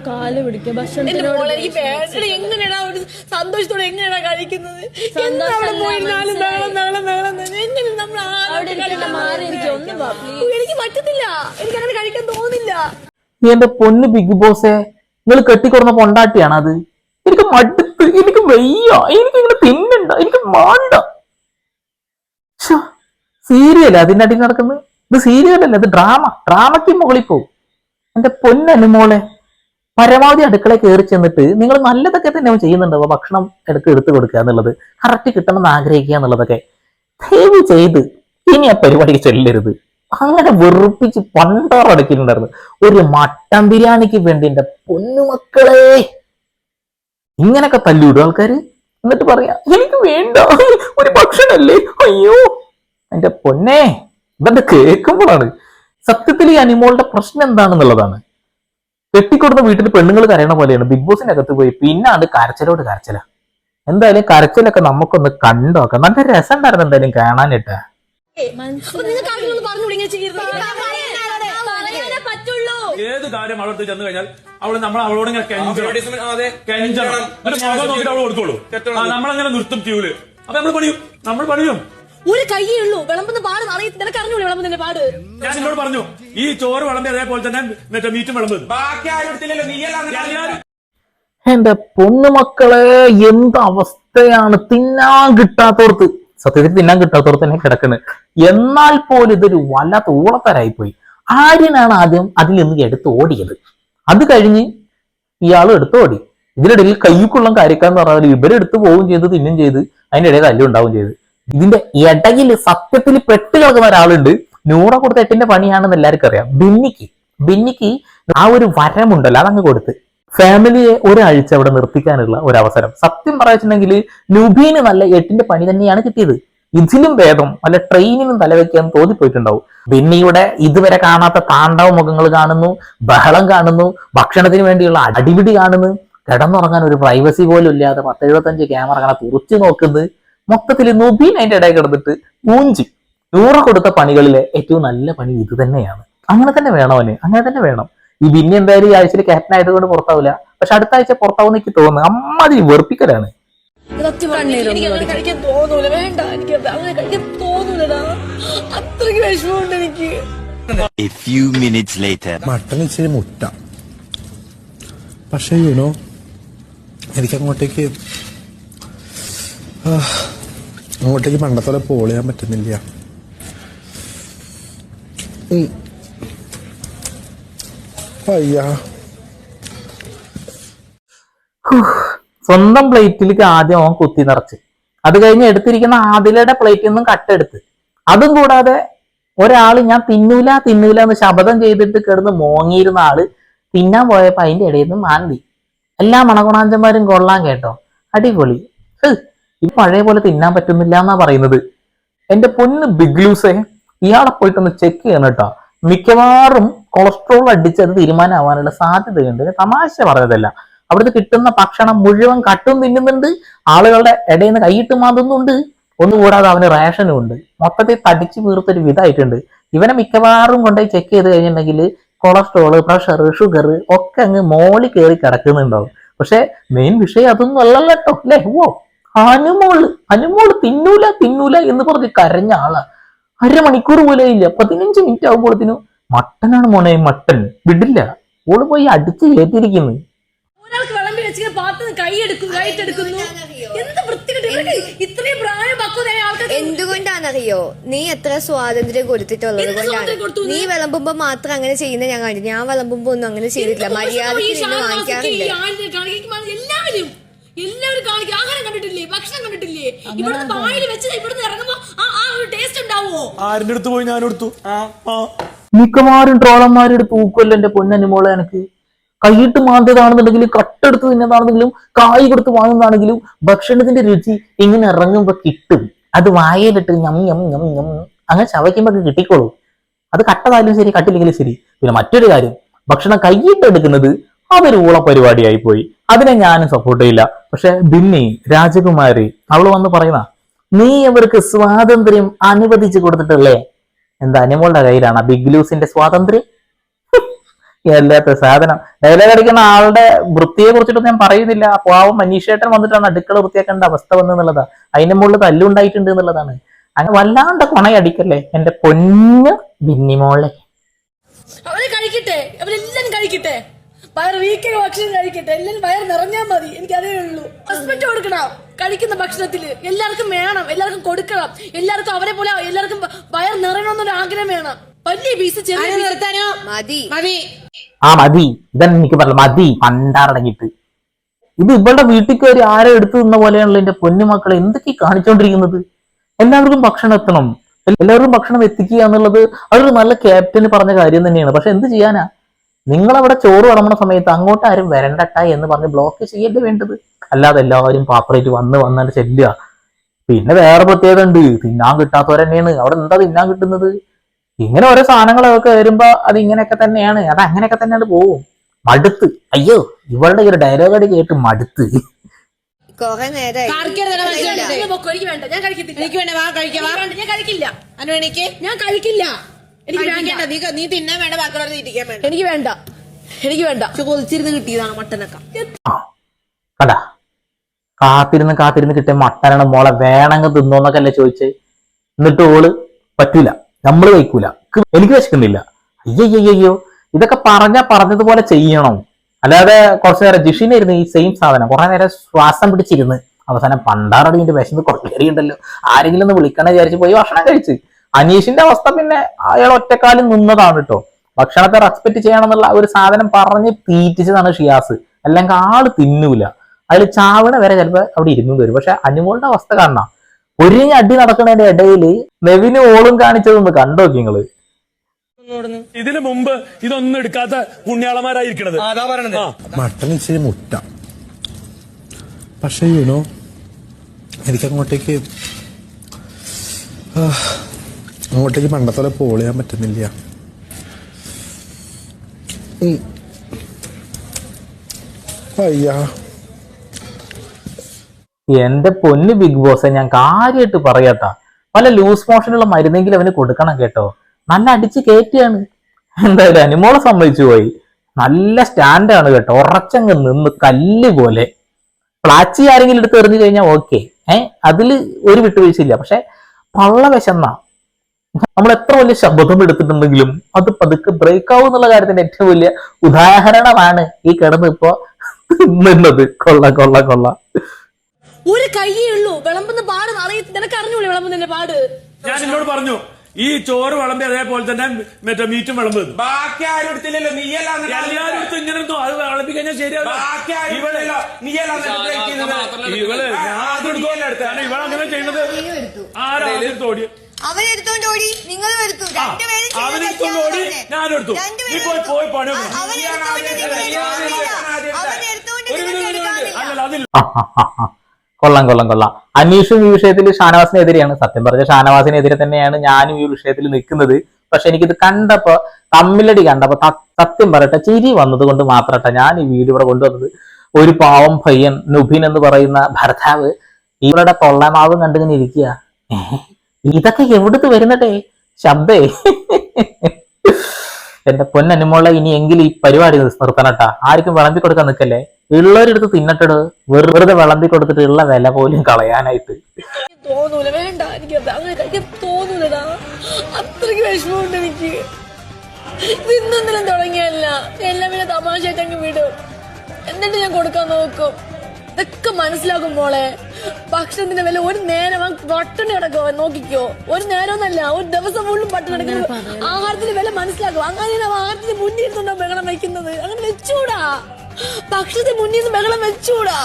കാല് പിടിക്കുക എങ്ങനെയാ ഒരു സന്തോഷത്തോടെ എങ്ങനെയാ കഴിക്കുന്നത്? എനിക്ക് പറ്റത്തില്ല, എനിക്ക് അങ്ങനെ കഴിക്കാൻ തോന്നില്ല. എന്റെ പൊന്ന് ബിഗ് ബോസേ, നിങ്ങൾ കെട്ടിക്കൊടുന്ന പൊണ്ടാട്ടിയാണ് അത്. എനിക്ക് മടുത്ത്, എനിക്ക് വയ്യ, എനിക്ക് ഇങ്ങനെ തിന്നണ്ട, എനിക്ക് മാണ്ട. സീരിയൽ അതിന്റെ അടി നടക്കുന്നത്? ഇത് സീരിയലല്ല, ഇത് ഡ്രാമയ്ക്ക് മുകളിൽ പോകും. എന്റെ പൊന്നനുമോളെ, പരമാവധി അടുക്കള കയറി ചെന്നിട്ട് നിങ്ങൾ നല്ലതൊക്കെ തന്നെ ചെയ്യുന്നുണ്ടാവുക. ഭക്ഷണം എടുത്ത് കൊടുക്കുക എന്നുള്ളത്, കറക്റ്റ് കിട്ടണം എന്ന് ആഗ്രഹിക്കുക എന്നുള്ളതൊക്കെ ദയവ് ചെയ്ത് ഇനി ആ പരിപാടിക്ക് ചെല്ലരുത്. അങ്ങനെ വെറുപ്പിച്ച് പണ്ടാറടക്കിയിട്ടുണ്ടായിരുന്നു. ഒരു മട്ടൻ ബിരിയാണിക്ക് വേണ്ടി എന്റെ പൊന്നുമക്കളെ ഇങ്ങനൊക്കെ തല്ലിവിടും ആൾക്കാര്. എന്നിട്ട് പറയാ എനിക്ക് വേണ്ട, ഒരു ഭക്ഷണല്ലേ. അയ്യോ എന്റെ പൊന്നെ, ഇതൊക്കെ കേൾക്കുമ്പോഴാണ് സത്യത്തിൽ ഈ അനിമോളുടെ പ്രശ്നം എന്താണെന്നുള്ളതാണ്. കെട്ടിക്കൊടുന്ന വീട്ടിൽ പെണ്ണുങ്ങൾ കരയണ പോലെയാണ് ബിഗ് ബോസിന്റെ അകത്ത് പോയി പിന്നാണ്ട് കരച്ചിലോട് കരച്ചില. എന്തായാലും കരച്ചിലൊക്കെ നമുക്കൊന്ന് കണ്ടോക്കാം. നല്ല രസം ഉണ്ടായിരുന്നു എന്തായാലും കാണാനിട്ട്. ഏത് കാര്യം അവളടുത്ത് ചെന്ന് കഴിഞ്ഞാൽ അവളോട് ഇങ്ങനെ കെഞ്ചണം, നോക്കിട്ട് അവൾ കൊടുത്തോളൂ. നമ്മളങ്ങനെ നിർത്തും ക്യൂല്. അപ്പൊ നമ്മൾ പണിയും. ഒരു കയ്യേ ഉള്ളൂ, വിളമ്പുന്ന പാട് നിനക്ക് അറിഞ്ഞൂടെ? വിളമ്പുന്നതിന്റെ പാട് ഞാൻ നിന്നോട് പറഞ്ഞു, ഈ ചോറ് വിളമ്പി അതേപോലെ തന്നെ മീറ്റും വിളമ്പുന്നത്. എന്റെ പൊന്നുമക്കളെ, എന്ത് അവസ്ഥയാണ് തിന്നാൻ കിട്ടാത്തോർത്ത്. സത്യത്തിൽ തിന്നാൻ കിട്ടാത്തോർത്ത് തന്നെ കിടക്കുന്നത്. എന്നാൽ പോലും ഇതൊരു വല്ലാത്ത ഊളത്തരായി പോയി. ആര്യനാണ് ആദ്യം അതിൽ നിന്ന് എടുത്ത് ഓടിയത്. അത് കഴിഞ്ഞ് ഇയാളും എടുത്ത് ഓടി. ഇതിനിടയിൽ കയ്യുക്കുള്ളം കാര്യക്കാന്ന് പറഞ്ഞാൽ ഇവരെടുത്ത് പോവുകയും ചെയ്ത് തിന്നും ചെയ്ത് അതിന്റെ ഇടയിൽ തല്ലുണ്ടാവുകയും ചെയ്ത്. ഇതിന്റെ ഇടയിൽ സത്യത്തിൽ പെട്ട് കിടക്കുന്ന ഒരാളുണ്ട്. നൂറ കൊടുത്ത എട്ടിന്റെ പണിയാണെന്ന് എല്ലാവർക്കും അറിയാം. ബിന്നിക്ക് ആ ഒരു വരമുണ്ടല്ലോ, അതങ്ങ് കൊടുത്ത് ഫാമിലിയെ ഒരാഴ്ച അവിടെ നിർത്തിക്കാനുള്ള ഒരു അവസരം. സത്യം പറയുന്നുണ്ടെങ്കിൽ നുബീന് നല്ല എട്ടിന്റെ പണി തന്നെയാണ് കിട്ടിയത്. ഇതിലും ഭേദം വല്ല ട്രെയിനിനും തലവെക്കാൻ തോന്നിപ്പോയിട്ടുണ്ടാവും. ബിന്നിയുടെ ഇതുവരെ കാണാത്ത താണ്ഡവ മുഖങ്ങൾ കാണുന്നു, ബഹളം കാണുന്നു, ഭക്ഷണത്തിന് വേണ്ടിയുള്ള അടിപിടി കാണുന്നു, കിടന്നുറങ്ങാൻ ഒരു പ്രൈവസി പോലും ഇല്ലാതെ 10-75 ക്യാമറ കാണാൻ തുറച്ചു നോക്കുന്നത്. മൊത്തത്തിൽ നുബീൻ അതിന്റെ ഇടയിൽ കിടന്നിട്ട് മൂഞ്ചി. നൂറ കൊടുത്ത പണികളിലെ ഏറ്റവും നല്ല പണി ഇത് തന്നെയാണ്. അങ്ങനെ തന്നെ വേണം അവന്, അങ്ങനെ തന്നെ വേണം. ഈ ബിന്നി എന്തായാലും ഈ ആഴ്ചയിൽ ക്യാപ്റ്റൻ ആയതുകൊണ്ട് പുറത്താവില്ല. പക്ഷെ അടുത്ത ആഴ്ച പുറത്താവുന്ന എനിക്ക് തോന്നുന്നു. അമ്മാതിരി വെറുപ്പിക്കലാണ്. കഴിക്കാൻ തോന്നൂല, വേണ്ട, എനിക്ക് അങ്ങനെ കഴിക്കാൻ തോന്നൂലടാ. അത്രയ്ക്ക് വിഷമമുണ്ട് എനിക്ക്. മട്ടൻ ഇച്ചിരി മുട്ട, പക്ഷെ യുനോ എനിക്ക് അങ്ങോട്ടേക്ക് പണ്ടത്തോടെ പോളിയാൻ പറ്റുന്നില്ല. അയ്യാ, സ്വന്തം പ്ലേറ്റിലേക്ക് ആദ്യം അവൻ കുത്തി നിറച്ച്, അത് കഴിഞ്ഞ് എടുത്തിരിക്കുന്ന ആദിലയുടെ പ്ലേറ്റിൽ നിന്നും കട്ടെടുത്ത്, അതും കൂടാതെ ഒരാള് ഞാൻ തിന്നൂല എന്ന് ശപഥം ചെയ്തിട്ട് കിടന്ന് മോങ്ങിയിരുന്ന ആള് തിന്നാൻ പോയപ്പോ അതിന്റെ ഇടയിൽ നിന്ന് മാന്തി. എല്ലാ മണകുണാഞ്ചന്മാരും കൊള്ളാൻ കേട്ടോ, അടിപൊളി. ഈ പഴയ പോലെ തിന്നാൻ പറ്റുന്നില്ല എന്നാ പറയുന്നത്. എന്റെ പൊന്ന് ബിഗ് ലൂസേ, ഇയാളെ പോയിട്ടൊന്ന് ചെക്ക് ചെയ്യണം കേട്ടോ. മിക്കവാറും കൊളസ്ട്രോൾ അടിച്ചത് തീരുമാനമാവാനുള്ള സാധ്യതയുണ്ട്. തമാശ പറഞ്ഞതല്ല. അവിടുത്തെ കിട്ടുന്ന ഭക്ഷണം മുഴുവൻ കട്ടും തിന്നുന്നുണ്ട്, ആളുകളുടെ ഇടയിൽ നിന്ന് കൈയിട്ട് മാന്തുന്നുണ്ട്. ഒന്നുകൂടാതെ അവന് റേഷനും ഉണ്ട്. മൊത്തത്തിൽ തടിച്ചു വീർത്തൊരു വിധമായിട്ടുണ്ട്. ഇവനെ മിക്കവാറും കൊണ്ടുപോയി ചെക്ക് ചെയ്ത് കഴിഞ്ഞിട്ടുണ്ടെങ്കിൽ കൊളസ്ട്രോള്, പ്രഷർ, ഷുഗർ ഒക്കെ അങ്ങ് മോളി കയറി കിടക്കുന്നുണ്ടാവും. പക്ഷെ മെയിൻ വിഷയം അതൊന്നും അല്ലല്ലോ കേട്ടോ, അല്ലേ? അനുമോള് തിന്നൂല എന്ന് പറഞ്ഞ് കരഞ്ഞ ആളാ. അരമണിക്കൂർ പോലും ഇല്ല, 15 മിനിറ്റ് ആകുമ്പോഴത്തേനും മട്ടനാണ് മോനെ, മട്ടൻ വിടില്ല. ഓള് പോയി അടിച്ച് കയറ്റിയിരിക്കുന്നു. ഒരാൾക്ക് വിളമ്പി വെച്ച് എന്തുകൊണ്ടാണെന്നറിയോ? നീ എത്ര സ്വാതന്ത്ര്യം കൊടുത്തിട്ടുള്ളത് കൊണ്ടാണ്. നീ വിളമ്പുമ്പോ മാത്രം അങ്ങനെ ചെയ്യുന്ന ഞാൻ കണ്ടു. ഞാൻ വിളമ്പുമ്പോ ഒന്നും അങ്ങനെ ചെയ്തിട്ടില്ല. മര്യാദയ്ക്ക് വാങ്ങിക്കാറില്ല. എല്ലാവരും കാണിക്കും. ആഹാരം കണ്ടിട്ടില്ലേ, ഭക്ഷണം കണ്ടിട്ടില്ലേ? ഇവിടുന്ന് വായിൽ വെച്ചത് ഇവിടുന്ന് ഇറങ്ങുമ്പോ ആ ഒരു ടേസ്റ്റ് ഉണ്ടാവോ? ആരുടെ അടുത്ത് പോയി ഞാൻ എടുത്തു. മിക്കവാറും ട്രോളന്മാരുടെ തൂക്കുമല്ലോ എന്റെ പൊന്നനുമോളെ. എനിക്ക് കൈയിട്ട് മാന്തിയതാണെന്നുണ്ടെങ്കിലും കട്ടെടുത്ത് തിന്നതാണെന്നെങ്കിലും കായ് കൊടുത്ത് വാങ്ങുന്നതാണെങ്കിലും ഭക്ഷണത്തിന്റെ രുചി ഇങ്ങനെ ഇറങ്ങുമ്പോ കിട്ടും. അത് വായയിലിട്ട് അങ്ങനെ ചവയ്ക്കുമ്പോ കിട്ടിക്കോളൂ. അത് കട്ടതായാലും ശരി, കട്ടില്ലെങ്കിലും ശരി. പിന്നെ മറ്റൊരു കാര്യം, ഭക്ഷണം കൈയിട്ട് എടുക്കുന്നത് അതൊരു ഊള പരിപാടിയായി പോയി. അതിനെ ഞാനും സപ്പോർട്ട് ചെയ്യില്ല. പക്ഷെ ബിന്നി, രാജകുമാരി, അവള് വന്ന് പറയുന്ന, നീ അവർക്ക് സ്വാതന്ത്ര്യം അനുവദിച്ചു കൊടുത്തിട്ടല്ലേ? എന്താ അനുമോളുടെ കയ്യിലാണ് ബിഗ് ലൂസിന്റെ സ്വാതന്ത്ര്യം? അല്ലാത്ത സാധനം. ഡയലോഗ് അടിക്കുന്ന ആളുടെ വൃത്തിയെ കുറിച്ചിട്ടൊന്നും ഞാൻ പറയുന്നില്ല. പാവം മനീഷേട്ടൻ വന്നിട്ടാണ് അടുക്കള വൃത്തിയാക്കേണ്ട അവസ്ഥ വന്നെന്നുള്ളതാ. അതിന്റെ മുകളിൽ തല്ലുണ്ടായിട്ടുണ്ട് എന്നുള്ളതാണ്. അങ്ങനെ വല്ലാണ്ട് കൊണയടിക്കല്ലേ എന്റെ പൊന്ന് ബിന്നിമോളെ. അവരെ കഴിക്കട്ടെ, അവരെല്ലാരും കഴിക്കട്ടെ, വയറ് വീക്കിയ ഭക്ഷണം കഴിക്കട്ടെ, എല്ലാരും വയറ് നിറഞ്ഞാൽ മതി. എനിക്ക് അതേ ഉള്ളൂ. റെസ്പെക്ട് കൊടുക്കണം കഴിക്കുന്ന ഭക്ഷണത്തില്. എല്ലാവർക്കും വേണം, എല്ലാവർക്കും കൊടുക്കണം. എല്ലാവർക്കും അവരെ പോലെ എല്ലാവർക്കും വയറ് നിറയണമെന്നൊരു ആഗ്രഹം വേണം. വലിയ പീസ് ചെറിയ നിർത്താനോ മതി മതി. മതി. ഇതന്നെ എനിക്ക് പറഞ്ഞ മതി പണ്ടാറടങ്ങിട്ട്. ഇത് ഇവളുടെ വീട്ടിൽ കയറി ആരെ എടുത്തു നിന്ന പോലെയാണല്ലോ എന്റെ പൊന്നുമക്കളെ. എന്തൊക്കെ കാണിച്ചോണ്ടിരിക്കുന്നത്? എല്ലാവർക്കും ഭക്ഷണം എത്തണം, എല്ലാവർക്കും ഭക്ഷണം എത്തിക്കുക എന്നുള്ളത് അതൊരു നല്ല ക്യാപ്റ്റന് പറഞ്ഞ കാര്യം തന്നെയാണ്. പക്ഷെ എന്ത് ചെയ്യാനാ, നിങ്ങളവിടെ ചോറ് വിളമ്പുന്ന സമയത്ത് അങ്ങോട്ട് ആരും വരണ്ടട്ട എന്ന് പറഞ്ഞ് ബ്ലോക്ക് ചെയ്യല്ലേ വേണ്ടത്. അല്ലാതെ എല്ലാവരും പാപ്പറേറ്റ് വന്നിട്ട് ചെല്ലുക. പിന്നെ വേറെ പ്രത്യേകത ഉണ്ട്, തിന്നാൻ കിട്ടാത്തവരെന്നെയാണ്. അവിടെ എന്താ തിന്നാൻ കിട്ടുന്നത്? ഇങ്ങനെ ഓരോ സാധനങ്ങളൊക്കെ വരുമ്പോ അത് ഇങ്ങനെയൊക്കെ തന്നെയാണ്, അത് അങ്ങനെയൊക്കെ തന്നെയാണ് പോവും. മടുത്ത്. അയ്യോ, ഇവളുടെ ഒരു ഡയലോഗ് അടി കേട്ട് മടുത്ത്. കൊറേ നേരമായി എനിക്ക് വേണ്ട, ഞാൻ കഴിക്കത്തില്ല. എനിക്ക് വേണ്ട, വാ കഴിക്കാം. ഞാൻ കഴിക്കില്ല. ഞാൻ കഴിക്കില്ല. എനിക്ക് വേണ്ട. നീ തിന്നാൻ വേണ്ട, ബാക്കിയുള്ളവർ തീറ്റിക്കാൻ വേണ്ട. എനിക്ക് വേണ്ട, എനിക്ക് വേണ്ട. കൊതിച്ചിരുന്ന് കിട്ടിയതാണ് മട്ടനൊക്കെ. കണ്ടാ, കാത്തിരുന്ന് കിട്ടിയ മട്ടനാണ് മോളെ, വേണമെങ്കിൽ തിന്നോന്നൊക്കെ അല്ലേ ചോദിച്ചേ. എന്നിട്ട് ഓള് പറ്റൂല, നമ്മള് കഴിക്കൂല, എനിക്ക് വിശക്കുന്നില്ല. അയ്യോ, ഇതൊക്കെ പറഞ്ഞതുപോലെ ചെയ്യണം. അല്ലാതെ കുറച്ചു നേരം ജിഷിനായിരുന്നു ഈ സെയിം സാധനം, കുറെ നേരം ശ്വാസം പിടിച്ചിരുന്ന് അവസാനം പണ്ടാറടിന്റെ വിശന്ന് കുറേണ്ടല്ലോ, ആരെങ്കിലും ഒന്ന് വിളിക്കണേ വിചാരിച്ച് പോയി ഭക്ഷണം കഴിച്ച്. അനീഷിന്റെ അവസ്ഥ പിന്നെ അയാൾ ഒറ്റക്കാലം നിന്നതാണ് കേട്ടോ. ഭക്ഷണത്തെ റെസ്പെക്ട് ചെയ്യണം എന്നുള്ള ഒരു സാധനം പറഞ്ഞ് തീറ്റിച്ചതാണ് ഷിയാസ്. അല്ലെങ്കിൽ ആള് തിന്നൂല, അതിൽ ചാവണ വരെ ചിലപ്പോ അവിടെ ഇരുന്നു വരും. പക്ഷെ അനുമോളുടെ അവസ്ഥ കാണാം. ഒരിഞ്ഞ അടി നടക്കുന്നതിന്റെ ഇടയിൽ നെവിന് ഓളും കാണിച്ചതൊന്ന് കണ്ടോക്കി നിങ്ങള്. ഇതിനു മുമ്പ് ഇതൊന്നും എടുക്കാത്ത പുണ്യാളന്മാരായിരിക്കണത്. മട്ടൻ ഇച്ചിരി മുറ്റ. പക്ഷെ യുനോ എനിക്കങ്ങോട്ടേക്ക് പണ്ടത്തോലെ പോളിയാൻ പറ്റുന്നില്ല. അയ്യാ, എന്റെ പൊന്ന് ബിഗ് ബോസ്, ഞാൻ കാര്യമായിട്ട് പറയാട്ടാ, പല ലൂസ് മോഷനുള്ള മരുന്നെങ്കിലും അവന് കൊടുക്കണം കേട്ടോ. നല്ല അടിച്ച് കയറ്റിയാണ്. എന്തായാലും അനുമോളെ സമ്മതിച്ചു പോയി. നല്ല സ്റ്റാൻഡാണ് കേട്ടോ, ഉറച്ചങ്ങ് നിന്ന് കല്ല് പോലെ. പ്ലാച്ചി ആരെങ്കിലും എടുത്ത് എറിഞ്ഞു കഴിഞ്ഞാൽ ഓക്കെ, അതില് ഒരു വിട്ടുവീഴ്ചയില്ല. പക്ഷെ പള്ള വിശന്ന നമ്മൾ എത്ര വലിയ ശബ്ദം എടുത്തിട്ടുണ്ടെങ്കിലും അത് പതുക്കെ ബ്രേക്ക് ആവും എന്നുള്ള കാര്യത്തിന്റെ ഏറ്റവും വലിയ ഉദാഹരണമാണ് ഈ കിടന്ന് ഇപ്പോ നിന്നത്. കൊള്ള ഒരു കയ്യേ ഉള്ളൂ, വിളമ്പുന്ന പാട് അറിയത്തില്ല. നിനക്ക് അറിഞ്ഞൂടെ വിളമ്പുന്നതിന്റെ പാട്? ഞാൻ എന്നോട് പറഞ്ഞു ഈ ചോറ് വിളമ്പി അതേപോലെ തന്നെ മറ്റേ മീറ്റും വിളമ്പ്. ബാക്കി ആരും എടുത്തില്ലല്ലോ, നീയല്ലാന്ന്. എല്ലാവരും എടുത്ത് ഇങ്ങനെ എടുത്തു, അത് വിളമ്പി കഴിഞ്ഞാൽ ശരിയാവില്ല. ബാക്കി ആരും എടുത്തില്ലല്ലോ, നീയല്ലാന്ന് ഇവള് അങ്ങനെ ചെയ്യുന്നത്. ആരാദ്യം ഓടി? അവനെടുത്തോണ്ട് ഓടി, നിങ്ങളും എടുത്തു. അവനെടുത്തോണ്ട് ഓടി, ഞാനും എടുത്തു. നീ പോയി പണി അല്ലല്ല അതില്ല. കൊള്ളാം. അനീഷും ഈ വിഷയത്തിൽ ഷാനവാസിനെതിരെയാണ്. സത്യം പറഞ്ഞ ഷാനവാസിനെതിരെ തന്നെയാണ് ഞാനും ഈ വിഷയത്തിൽ നിൽക്കുന്നത്. പക്ഷെ എനിക്കിത് കണ്ടപ്പോ, തമ്മിലടി കണ്ടപ്പോ സത്യം പറയട്ടെ, ചിരി വന്നത് കൊണ്ട് മാത്രട്ടെ ഞാൻ ഈ വീഡിയോ ഇവിടെ കൊണ്ടുവന്നത്. ഒരു പാവം പയ്യൻ നുബിൻ എന്ന് പറയുന്ന ഭർത്താവ് ഇവരുടെ തൊള്ളമാവും കണ്ടിങ്ങനെ ഇരിക്കുക. ഇതൊക്കെ എവിടുത്ത് വരുന്നട്ടെ ശബ്ദേ. എന്റെ പൊന്നനുമോളെ, ഇനി എങ്കിലും ഈ പരിപാടി നിർത്തണട്ടാ. ആർക്കും വിളമ്പി കൊടുക്കാൻ നിൽക്കല്ലേ. ഉള്ളവരെടുത്ത് തിന്നട്ടട്, വെറുതെ വിളമ്പി കൊടുത്തിട്ട് ഉള്ള വില പോലും കളയാനായിട്ട്. തോന്നൂല, വേണ്ട, എനിക്ക് അങ്ങനെ കഴിക്കാൻ തോന്നൂലടാ. അത്രയ്ക്ക് വിഷമമുണ്ട് എനിക്ക്. ഇന്നൊന്നിലും തുടങ്ങിയല്ല, എല്ലാം പിന്നെ തമാശയായിട്ട് അങ്ങ് വിടും. എന്നിട്ട് ഞാൻ കൊടുക്കാൻ നോക്കും. ഇതൊക്കെ മനസ്സിലാക്കും മോളെ. ഭക്ഷണത്തിന്റെ വില ഒരു നേരം പട്ടിണി കിടക്കോ നോക്കിക്കോ. ഒരു നേരം ഒന്നല്ല, ഒരു ദിവസം ഫുള്ളും പട്ടിണി കിടക്കുന്നത്. ആഹാരത്തിന്റെ വില മനസ്സിലാക്കും. അങ്ങനെ ആഹാരത്തിന് മുന്നിൽ ഇരുന്നുണ്ടോ ബഹളം വയ്ക്കുന്നത്? അങ്ങനെ വെച്ചൂടാ. ഭക്ഷണത്തിന് മുന്നിൽ നിന്ന് ബഹളം വെച്ചൂടാ.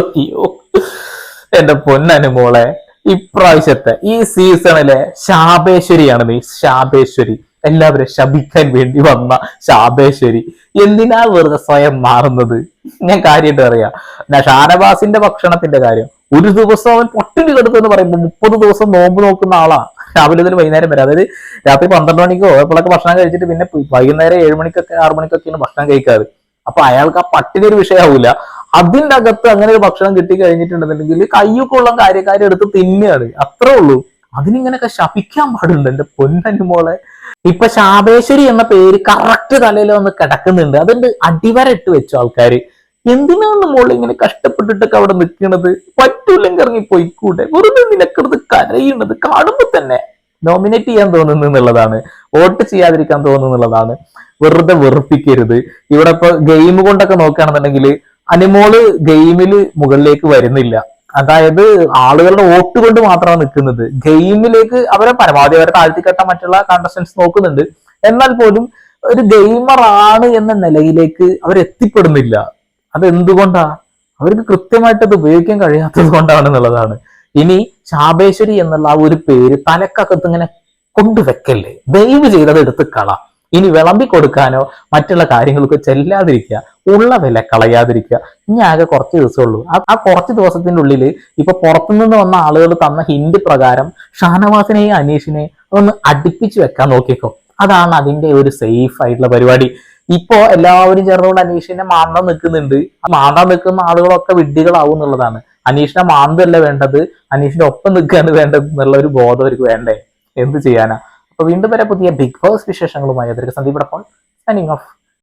അയ്യോ എന്റെ പൊന്നനുമോളെ, ഇപ്രാവശ്യത്തെ ഈ സീസണിലെ ശാപേശ്വരിയാണ് നീ. ശാപേശ്വരി, എല്ലാവരും ശപിക്കാൻ വേണ്ടി വന്ന ശാപേശ്വരി. എന്തിനാ വെറുതെ സ്വയം മാറുന്നത്? ഞാൻ കാര്യമായിട്ട് അറിയാം. ഷാനവാസിന്റെ ഭക്ഷണത്തിന്റെ കാര്യം, ഒരു ദിവസം അവൻ പട്ടിണി കിടക്കുമെന്ന് പറയുമ്പോൾ 30 ദിവസം നോമ്പ് നോക്കുന്ന ആളാ. രാവിലെ മുതൽ വൈകുന്നേരം വരെ, അതായത് രാത്രി 12 മണിക്കോ എപ്പോഴൊക്കെ ഭക്ഷണം കഴിച്ചിട്ട് പിന്നെ വൈകുന്നേരം 7 മണിക്കൊക്കെ 6 മണിക്കൊക്കെയാണ് ഭക്ഷണം കഴിക്കാറ്. അപ്പൊ അയാൾക്ക് ആ പട്ടിണി ഒരു വിഷയമാവൂല. അതിന്റെ അകത്ത് അങ്ങനെ ഒരു ഭക്ഷണം കിട്ടി കഴിഞ്ഞിട്ടുണ്ടെന്നുണ്ടെങ്കിൽ കയ്യൊക്കെ ഉള്ള കാര്യക്കാരെ എടുത്ത് തിന്നുകയാണ്. അത്രേ ഉള്ളൂ. അതിനിങ്ങനെയൊക്കെ ശപിക്കാൻ പാടുണ്ട് എന്റെ പൊന്നനുമോളെ. ഇപ്പൊ ശാപേശ്വരി എന്ന പേര് കറക്റ്റ് തലയിൽ വന്ന് കിടക്കുന്നുണ്ട്. അതുകൊണ്ട് അടിവര ഇട്ട് വെച്ചു ആൾക്കാര്. എന്തിനാണ് മോളെ ഇങ്ങനെ കഷ്ടപ്പെട്ടിട്ടൊക്കെ അവിടെ നിൽക്കുന്നത്? പറ്റൂല്ലെങ്കിൽ ഇറങ്ങി പോയിക്കൂടെ? വെറുതെ നിനക്കെടുത്ത് കരയുന്നത് കാണുമ്പോ തന്നെ നോമിനേറ്റ് ചെയ്യാൻ തോന്നുന്നു എന്നുള്ളതാണ്, വോട്ട് ചെയ്യാതിരിക്കാൻ തോന്നുന്നു എന്നുള്ളതാണ്. വെറുതെ വെറുപ്പിക്കരുത്. ഇവിടെ ഇപ്പൊ ഗെയിം കൊണ്ടൊക്കെ നോക്കുകയാണെന്നുണ്ടെങ്കിൽ അനുമോള് ഗെയിമില് മുകളിലേക്ക് വരുന്നില്ല. അതായത് ആളുകളുടെ വോട്ട് കൊണ്ട് മാത്രമാണ് നിൽക്കുന്നത്. ഗെയിമിലേക്ക് അവരെ പരമാവധി അവരെ താഴ്ത്തിക്കെട്ടാൻ മറ്റുള്ള കണ്ടസ്റ്റൻസ് നോക്കുന്നുണ്ട്. എന്നാൽ പോലും ഒരു ഗെയിമർ ആണ് എന്ന നിലയിലേക്ക് അവർ എത്തിപ്പെടുന്നില്ല. അത് എന്തുകൊണ്ടാ? അവർക്ക് കൃത്യമായിട്ട് അത് ഉപയോഗിക്കാൻ കഴിയാത്തത് കൊണ്ടാണെന്നുള്ളതാണ്. ഇനി ശാപേശ്വരി എന്നുള്ള ആ ഒരു പേര് തലക്കകത്ത് ഇങ്ങനെ കൊണ്ടുവെക്കല്ലേ, ദയവ് ചെയ്തത് എടുത്ത് കള. ഇനി വിളമ്പി കൊടുക്കാനോ മറ്റുള്ള കാര്യങ്ങൾക്ക് ചെല്ലാതിരിക്കുക, ഉള്ള വില കളയാതിരിക്കുക. ഇനി ആകെ കുറച്ച് ദിവസമുള്ളൂ. ആ കുറച്ച് ദിവസത്തിന്റെ ഉള്ളിൽ ഇപ്പൊ പുറത്തുനിന്ന് വന്ന ആളുകൾ തന്ന ഹിന്റ് പ്രകാരം ഷാനവാസിനെയും അനീഷിനെയും ഒന്ന് അടുപ്പിച്ച് വെക്കാൻ നോക്കിക്കോ. അതാണ് അതിന്റെ ഒരു സേഫ് ആയിട്ടുള്ള പരിപാടി. ഇപ്പോ എല്ലാവരും ചേർന്നുകൊണ്ട് അനീഷിനെ മാന്താൻ നിൽക്കുന്നുണ്ട്. മാന്താൻ നിൽക്കുന്ന ആളുകളൊക്കെ വിഡ്ഢികളാവും എന്നുള്ളതാണ്. അനീഷിനെ മാന്തല്ല വേണ്ടത്, അനീഷിന്റെ ഒപ്പം നിൽക്കുകയാണ് വേണ്ടത് എന്നുള്ള ഒരു ബോധം അവർക്ക് വേണ്ടേ? എന്ത് ചെയ്യാനാ? അപ്പൊ വീണ്ടും വരെ പുതിയ ബിഗ് ബോസ് വിശേഷങ്ങളുമായി അതിലേക്ക് സന്ദീപ് സൈനിങ് ഓഫ്.